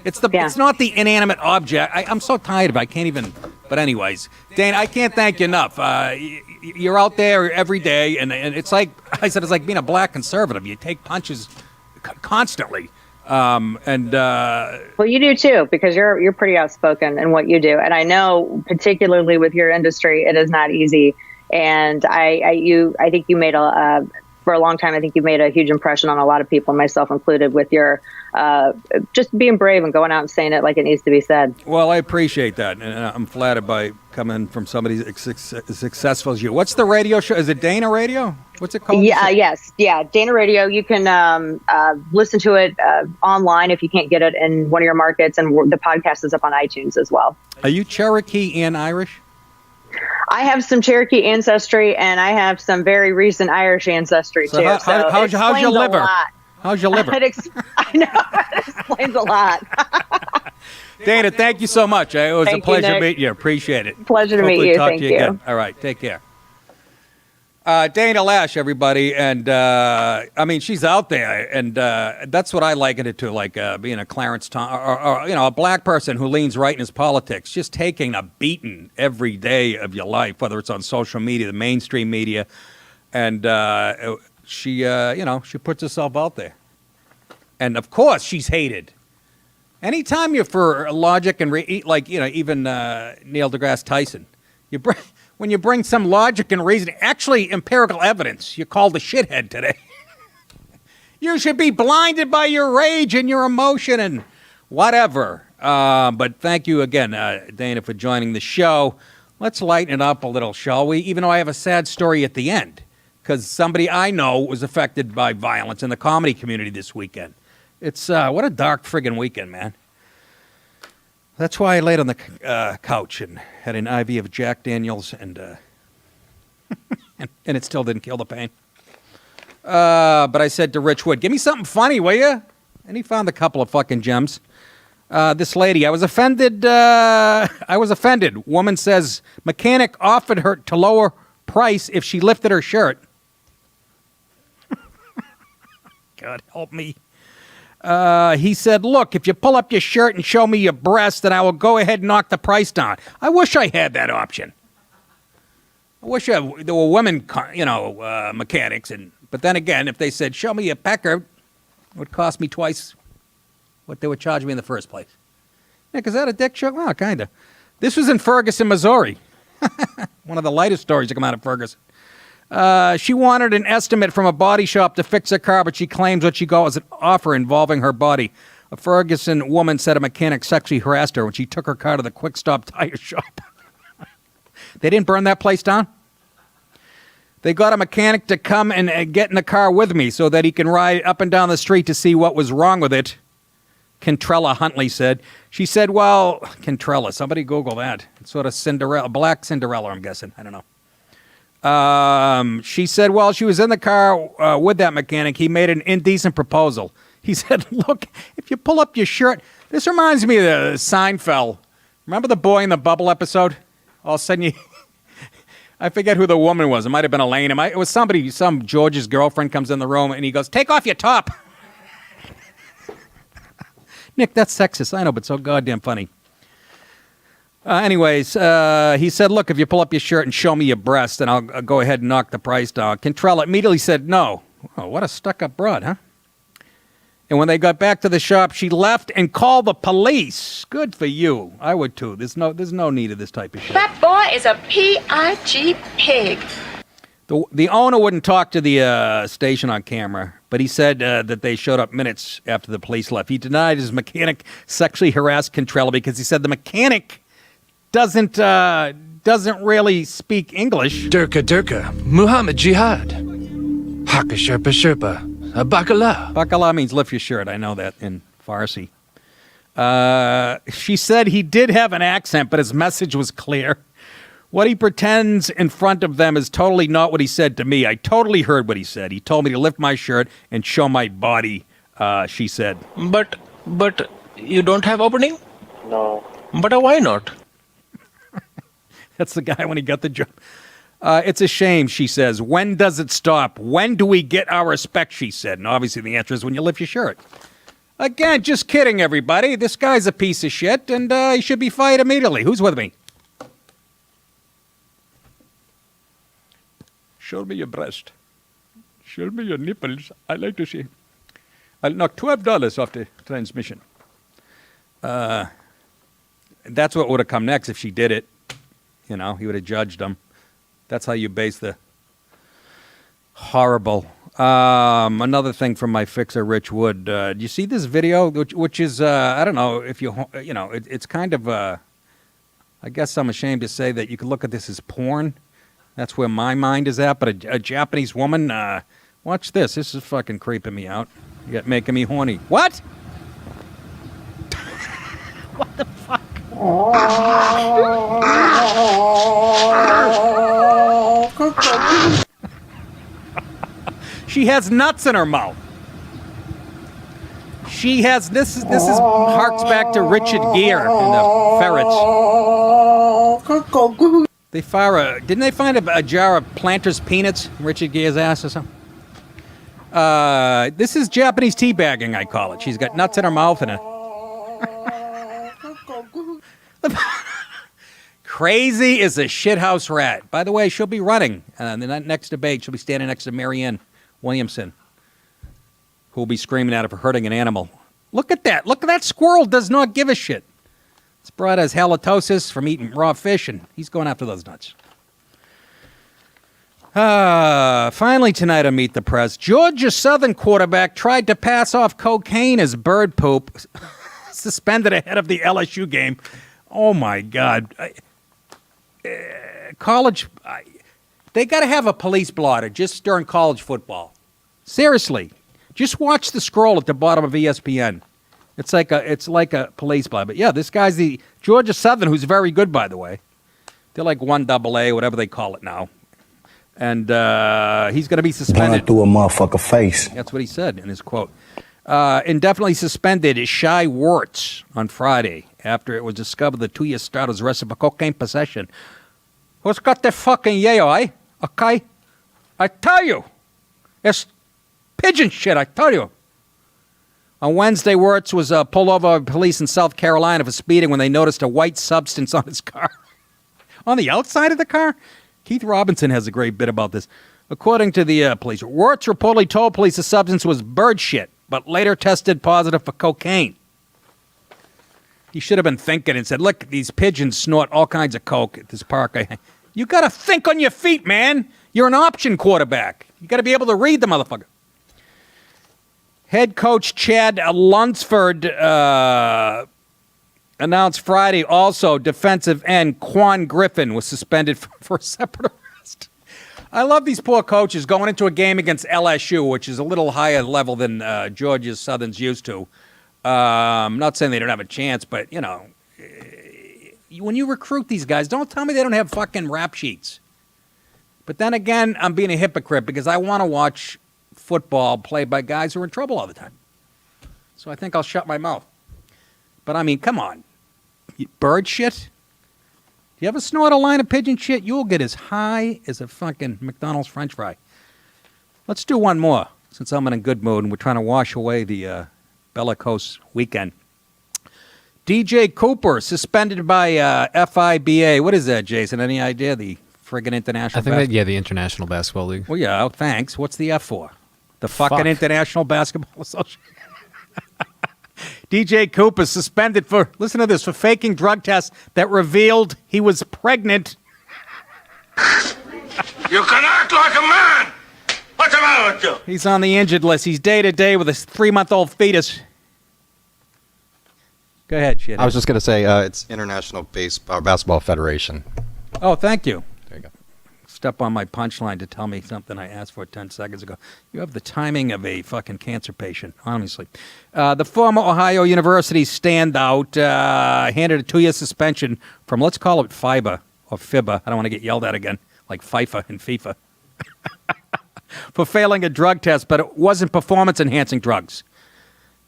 It's not the inanimate object. I'm so tired of it. I can't even. But anyways, Dana, I can't thank you enough. You're out there every day, and it's like I said, it's like being a black conservative. You take punches constantly. Well, you do too, because you're pretty outspoken in what you do, and I know particularly with your industry, it is not easy. And I think you made for a long time, I think you've made a huge impression on a lot of people, myself included, with your just being brave and going out and saying it like it needs to be said. Well, I appreciate that, and I'm flattered by coming from somebody as successful as you. What's the radio show? Is it Dana Radio? What's it called? Yeah, Dana Radio. You can listen to it online if you can't get it in one of your markets, and the podcast is up on iTunes as well. Are you Cherokee and Irish? I have some Cherokee ancestry, and I have some very recent Irish ancestry too. How's your liver? How's your liver? I know, it explains a lot. Dana, thank you so much. It was a pleasure meeting you. Appreciate it. Pleasure to meet you. Talk Thank to you. again. All right, take care. Dana Loesch, everybody, and I mean, she's out there, and that's what I liken it to, like being a Clarence or a black person who leans right in his politics, just taking a beating every day of your life, whether it's on social media, the mainstream media, and she puts herself out there, and of course she's hated. Anytime you're for logic and even Neil deGrasse Tyson, when you bring some logic and reason, actually empirical evidence, you're called a shithead today. You should be blinded by your rage and your emotion and whatever. But thank you again, Dana, for joining the show. Let's lighten it up a little, shall we? Even though I have a sad story at the end, because somebody I know was affected by violence in the comedy community this weekend. It's what a dark friggin' weekend, man. That's why I laid on the couch and had an IV of Jack Daniels, and and it still didn't kill the pain. But I said to Rich Wood, give me something funny, will you? And he found a couple of fucking gems. This lady, I was offended. Woman says mechanic offered her to lower price if she lifted her shirt. God help me. He said, look, if you pull up your shirt and show me your breast, then I will go ahead and knock the price down. I wish I had that option. I wish there were women, mechanics. But then again, if they said, show me your pecker, it would cost me twice what they would charge me in the first place. Nick, is that a dick joke? Well, kind of. This was in Ferguson, Missouri. One of the lightest stories to come out of Ferguson. She wanted an estimate from a body shop to fix her car, but she claims what she got was an offer involving her body. A Ferguson woman said a mechanic sexually harassed her when she took her car to the Quick Stop tire shop. They didn't burn that place down? They got a mechanic to come and get in the car with me so that he can ride up and down the street to see what was wrong with it, Kentrella Huntley said. She said, well, Kentrella, somebody Google that. It's sort of Cinderella, Black Cinderella, I'm guessing. I don't know. She said, well, she was in the car with that mechanic. He made an indecent proposal. He said, look, if you pull up your shirt, this reminds me of the Seinfeld. Remember the boy in the bubble episode? All of a sudden, I forget who the woman was. It might have been Elaine. It was somebody, some George's girlfriend comes in the room and he goes, take off your top. Nick, that's sexist. I know, but so goddamn funny. Anyways, he said, look, if you pull up your shirt and show me your breast, then I'll go ahead and knock the price down. Kentrella immediately said no. Oh, what a stuck-up broad, huh? And when they got back to the shop, she left and called the police. Good for you. I would, too. There's no need of this type of shit. That boy is a P.I.G. pig. The owner wouldn't talk to the station on camera, but he said that they showed up minutes after the police left. He denied his mechanic sexually harassed Kentrella because he said the mechanic doesn't really speak English. Durka, Muhammad Jihad, Haka Sherpa Sherpa, Bakala. Bakala means lift your shirt. I know that in Farsi. She said he did have an accent, but his message was clear. What he pretends in front of them is totally not what he said to me. I totally heard what he said. He told me to lift my shirt and show my body, she said. But you don't have opening? No. But why not? That's the guy when he got the job. It's a shame, she says. When does it stop? When do we get our respect, she said. And obviously the answer is when you lift your shirt. Again, just kidding, everybody. This guy's a piece of shit, and he should be fired immediately. Who's with me? Show me your breast. Show me your nipples. I like to see. I'll knock $12 off the transmission. That's what would have come next if she did it. You know, he would have judged them. That's how you base the horrible. Another thing from my fixer, Rich Wood. Do you see this video, which is, I don't know if it's kind of, I guess I'm ashamed to say that you can look at this as porn. That's where my mind is at. But a Japanese woman, watch this. This is fucking creeping me out. Making me horny. What? What the fuck? She has nuts in her mouth. She has this is harks back to Richard Gere and the ferrets. Didn't they find a jar of Planters peanuts in Richard Gere's ass or something? This is Japanese teabagging, I call it. She's got nuts in her mouth and crazy as a shithouse rat. By the way, she'll be running in the next debate. She'll be standing next to Marianne Williamson, who will be screaming at her for hurting an animal. Look at that. Look at that squirrel. Does not give a shit. This broad has halitosis from eating raw fish, and he's going after those nuts. Finally tonight on Meet the Press, Georgia Southern quarterback tried to pass off cocaine as bird poop, suspended ahead of the LSU game. Oh, my God. College, they got to have a police blotter just during college football. Seriously. Just watch the scroll at the bottom of ESPN. It's like a police blotter. But, yeah, this guy's the Georgia Southern, who's very good, by the way. They're like 1AA, whatever they call it now. And he's going to be suspended. Run through a motherfucker face. That's what he said in his quote. Indefinitely suspended Shy Wirtz on Friday after it was discovered the 2-year starter was arrested for cocaine possession. Who's got the fucking yayo, eh? Okay? I tell you. It's pigeon shit, I tell you. On Wednesday, Wirtz was pulled over by police in South Carolina for speeding when they noticed a white substance on his car. On the outside of the car? Keith Robinson has a great bit about this. According to the police, Wirtz reportedly told police the substance was bird shit, but later tested positive for cocaine. He should have been thinking and said, look, these pigeons snort all kinds of coke at this park. You got to think on your feet, man. You're an option quarterback. You got to be able to read the motherfucker. Head coach Chad Lunsford announced Friday also defensive end Quan Griffin was suspended for a separate arrest. I love these poor coaches going into a game against LSU, which is a little higher level than Georgia Southern's used to. I'm not saying they don't have a chance, but, you know, when you recruit these guys, don't tell me they don't have fucking rap sheets. But then again, I'm being a hypocrite because I want to watch football played by guys who are in trouble all the time. So I think I'll shut my mouth. But, I mean, come on. Bird shit? You ever snort a line of pigeon shit? You'll get as high as a fucking McDonald's French fry. Let's do one more, since I'm in a good mood and we're trying to wash away the bellicose weekend. DJ Cooper, suspended by FIBA. What is that, Jason? Any idea? The friggin' international the International Basketball League. Well, yeah, thanks. What's the F for? The fucking International Basketball Association. DJ Cooper suspended for, listen to this, for faking drug tests that revealed he was pregnant. You can act like a man! What's the matter with you? He's on the injured list. He's day-to-day with a 3-month-old fetus. Go ahead, shit. I was just going to say it's International Basketball Federation. Oh, thank you. There you go. Step on my punchline to tell me something I asked for 10 seconds ago. You have the timing of a fucking cancer patient, honestly. The former Ohio University standout handed a 2-year suspension from, let's call it FIBA or FIBA. I don't want to get yelled at again, like FIFA and FIFA. For failing a drug test, but it wasn't performance-enhancing drugs.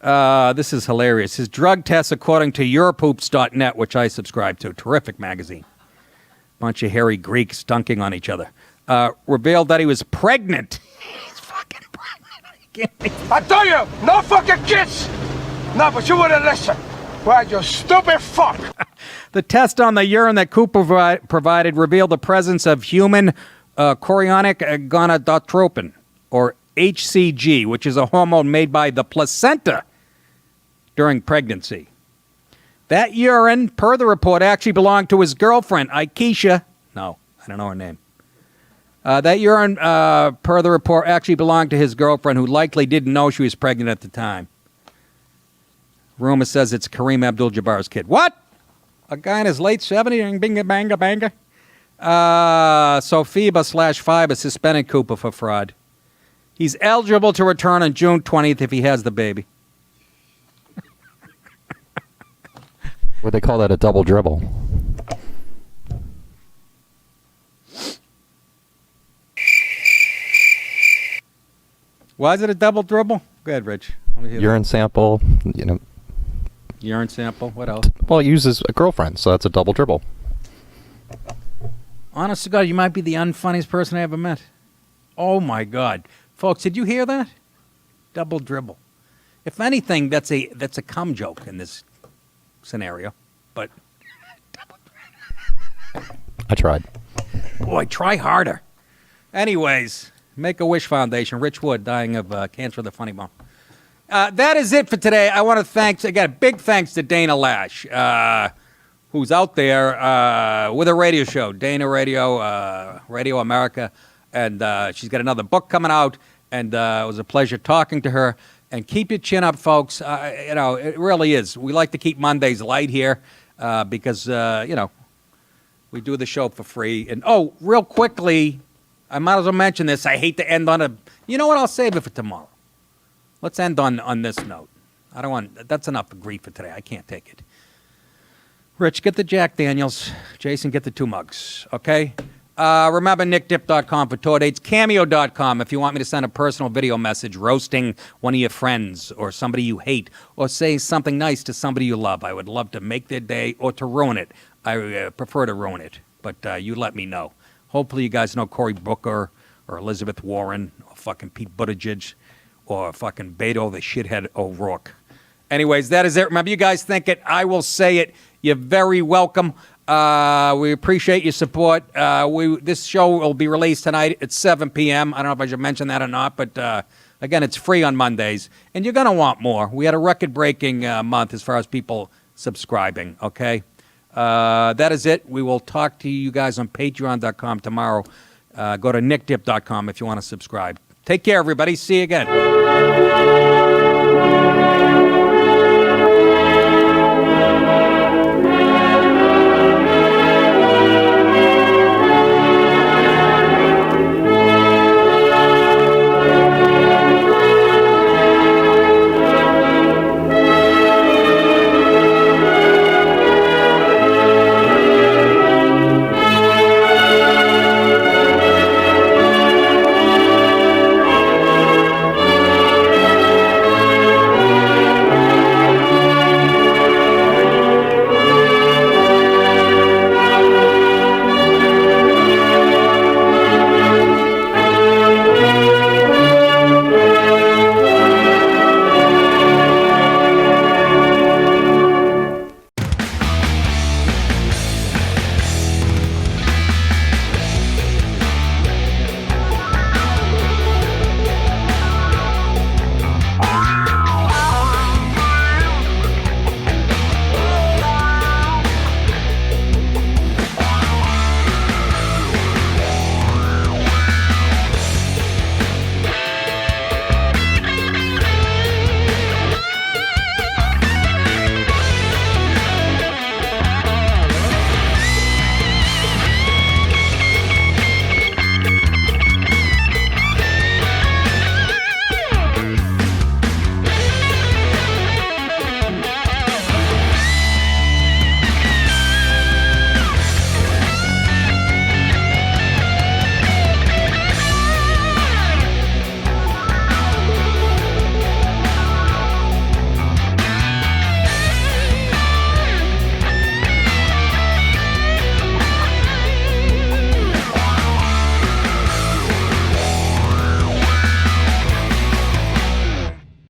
This is hilarious. His drug tests, according to Europoops.net, which I subscribe to, terrific magazine. Bunch of hairy Greeks dunking on each other. Revealed that he was pregnant. He's fucking pregnant. I tell you, no fucking kids! No, but you wouldn't listen. Why, you stupid fuck! The test on the urine that Cooper provided revealed the presence of human chorionic gonadotropin, or HCG, which is a hormone made by the placenta during pregnancy. That urine, per the report, actually belonged to his girlfriend, Aikisha. No, I don't know her name. That urine, per the report, actually belonged to his girlfriend, who likely didn't know she was pregnant at the time. Rumor says it's Kareem Abdul-Jabbar's kid. What? A guy in his late 70s, binga, banga, banga? So FIBA/FIBA suspended Cooper for fraud. He's eligible to return on June 20th if he has the baby. Would they call that a double dribble? Why is it a double dribble? Go ahead, Rich. Let me hear Urine sample, you know. Urine sample. What else? Well, it uses a girlfriend, so that's a double dribble. Honest to God, you might be the unfunniest person I ever met. Oh, my God. Folks, did you hear that? Double dribble. If anything, that's a cum joke in this scenario. But I tried. Boy, try harder. Anyways, Make-A-Wish Foundation, Rich Wood dying of cancer of the funny bone. That is it for today. I want to thank, again, big thanks to Dana Loesch, who's out there with a radio show, Dana Radio, Radio America, and she's got another book coming out, and it was a pleasure talking to her. And keep your chin up, folks. You know, it really is. We like to keep Mondays light here because, you know, we do the show for free. And, oh, real quickly, I might as well mention this. I hate to end on a, you know what, I'll save it for tomorrow. Let's end on this note. I don't want, that's enough grief for today. I can't take it. Rich, get the Jack Daniels. Jason, get the 2 mugs, okay? Remember, nickdip.com for tour dates. Cameo.com if you want me to send a personal video message roasting one of your friends or somebody you hate or say something nice to somebody you love. I would love to make their day or to ruin it. I prefer to ruin it, but you let me know. Hopefully you guys know Cory Booker or Elizabeth Warren or fucking Pete Buttigieg or fucking Beto the shithead O'Rourke. Anyways, that is it. Remember, you guys think it. I will say it. You're very welcome. We appreciate your support. This show will be released tonight at 7 p.m. I don't know if I should mention that or not, but again, it's free on Mondays, and you're going to want more. We had a record-breaking month as far as people subscribing, okay? That is it. We will talk to you guys on patreon.com tomorrow. Go to nickdip.com if you want to subscribe. Take care, everybody. See you again.